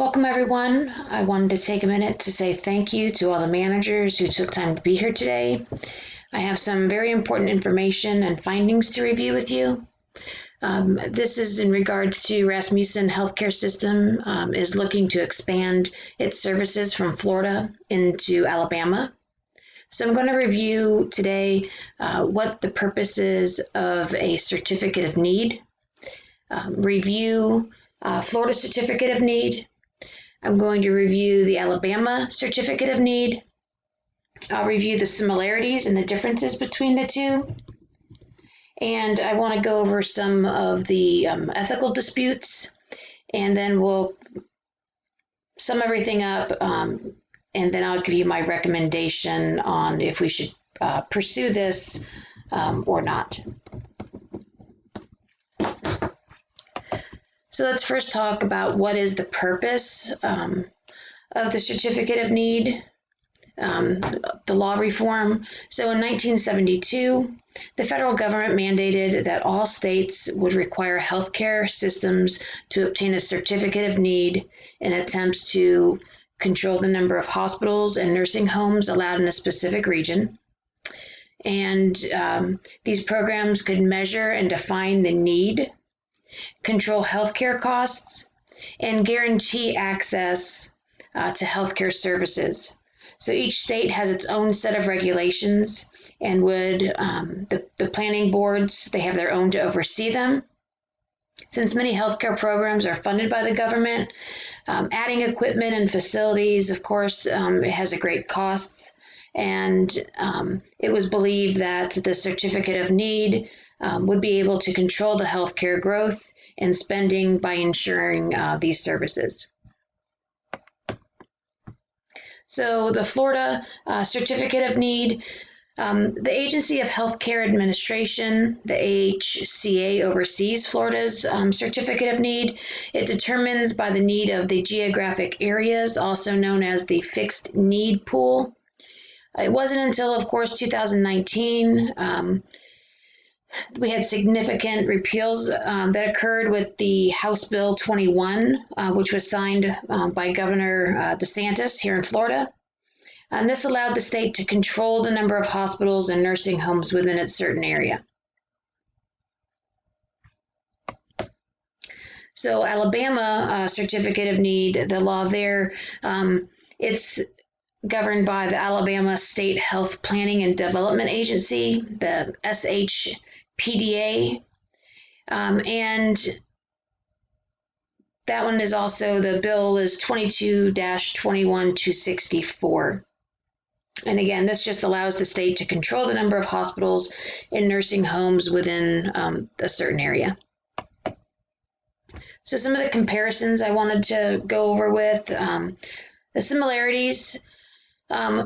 Welcome, everyone. I wanted to take a minute to say thank you to all the managers who took time to be here today. I have some very important information and findings to review with you. This is in regards to Rasmussen Healthcare System is looking to expand its services from Florida into Alabama. So I'm going to review today what the purpose is of a certificate of need, review Florida certificate of need. I'm going to review the Alabama certificate of need. I'll review the similarities and the differences between the two. And I want to go over some of the ethical disputes, and then we'll sum everything up, and then I'll give you my recommendation on if we should pursue this or not. So let's first talk about what is the purpose of the certificate of need, the law reform. So in 1972, the federal government mandated that all states would require healthcare systems to obtain a certificate of need in attempts to control the number of hospitals and nursing homes allowed in a specific region. And these programs could measure and define the need, control healthcare costs, and guarantee access to healthcare services. So each state has its own set of regulations, and would the planning boards, they have their own to oversee them. Since many healthcare programs are funded by the government, adding equipment and facilities, of course, it has a great costs, and it was believed that the certificate of need would be able to control the healthcare growth and spending by ensuring these services. So the Florida Certificate of Need, the Agency of Healthcare Administration, the AHCA, oversees Florida's Certificate of Need. It determines by the need of the geographic areas, also known as the Fixed Need Pool. It wasn't until, of course, 2019, we had significant repeals that occurred with the House Bill 21, which was signed by Governor DeSantis here in Florida. And this allowed the state to control the number of hospitals and nursing homes within its certain area. So Alabama Certificate of Need, the law there, it's governed by the Alabama State Health Planning and Development Agency, the SHPDA, and that one is also, the bill is 22-21264. And again, this just allows the state to control the number of hospitals and nursing homes within a certain area. So some of the comparisons I wanted to go over with, the similarities.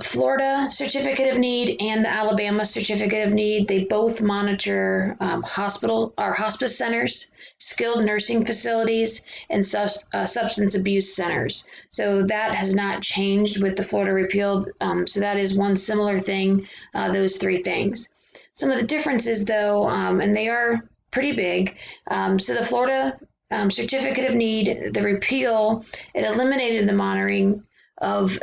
Florida Certificate of Need and the Alabama Certificate of Need, they both monitor hospice centers, skilled nursing facilities, and substance abuse centers. So that has not changed with the Florida repeal. So that is one similar thing, those three things. Some of the differences, though, and they are pretty big. So the Florida Certificate of Need, the repeal, it eliminated the monitoring of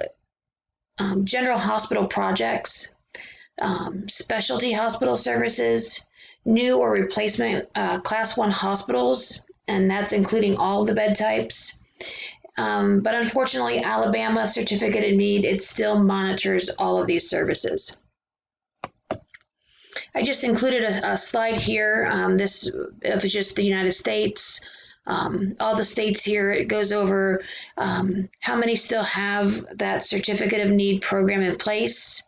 general hospital projects, specialty hospital services, new or replacement Class 1 hospitals, and that's including all the bed types. But unfortunately, Alabama Certificate of Need, it still monitors all of these services. I just included a slide here. This of just the United States. All the states here, it goes over how many still have that Certificate of Need program in place.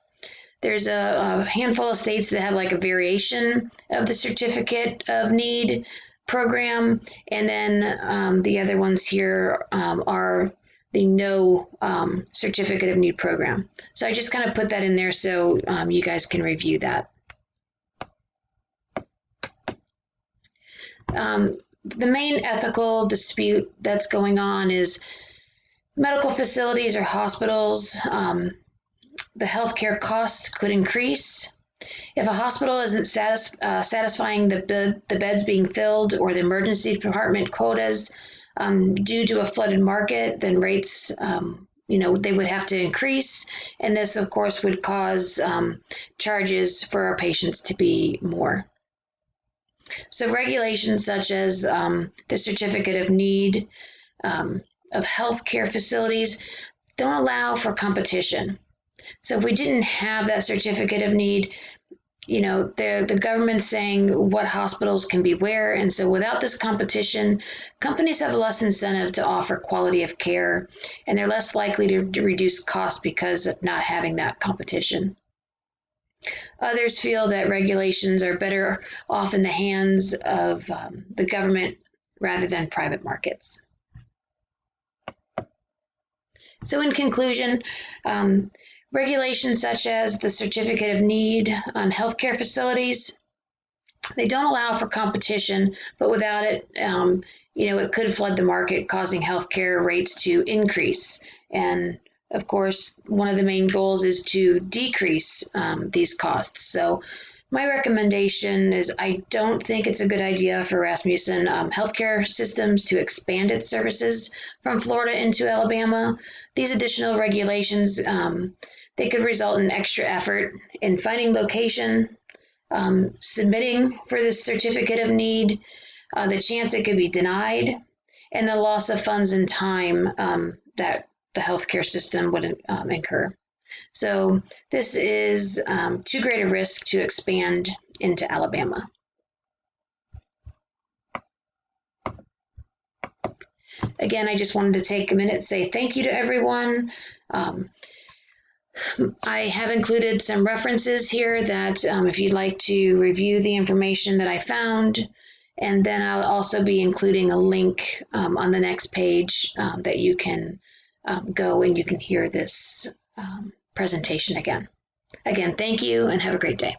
There's a handful of states that have like a variation of the Certificate of Need program, and then the other ones here are the no Certificate of Need program. So I just kind of put that in there so you guys can review that. The main ethical dispute that's going on is medical facilities or hospitals. The healthcare costs could increase. If a hospital isn't satisfying the beds being filled or the emergency department quotas, due to a flooded market, then rates, they would have to increase. And this, of course, would cause charges for our patients to be more. So regulations such as the Certificate of Need of healthcare facilities don't allow for competition. So if we didn't have that Certificate of Need, the government's saying what hospitals can be where. And so without this competition, companies have less incentive to offer quality of care, and they're less likely to reduce costs because of not having that competition. Others feel that regulations are better off in the hands of the government rather than private markets. So in conclusion, regulations such as the Certificate of Need on healthcare facilities, they don't allow for competition, but without it, it could flood the market, causing healthcare rates to increase. And of course, one of the main goals is to decrease these costs. So my recommendation is I don't think it's a good idea for Rasmussen Healthcare Systems to expand its services from Florida into Alabama. These additional regulations, they could result in extra effort in finding location, submitting for the Certificate of Need, the chance it could be denied, and the loss of funds and time that the healthcare system would incur. So this is too great a risk to expand into Alabama. Again, I just wanted to take a minute to say thank you to everyone. I have included some references here that if you'd like to review the information that I found, and then I'll also be including a link on the next page that you can go and you can hear this presentation again. Again, thank you and have a great day.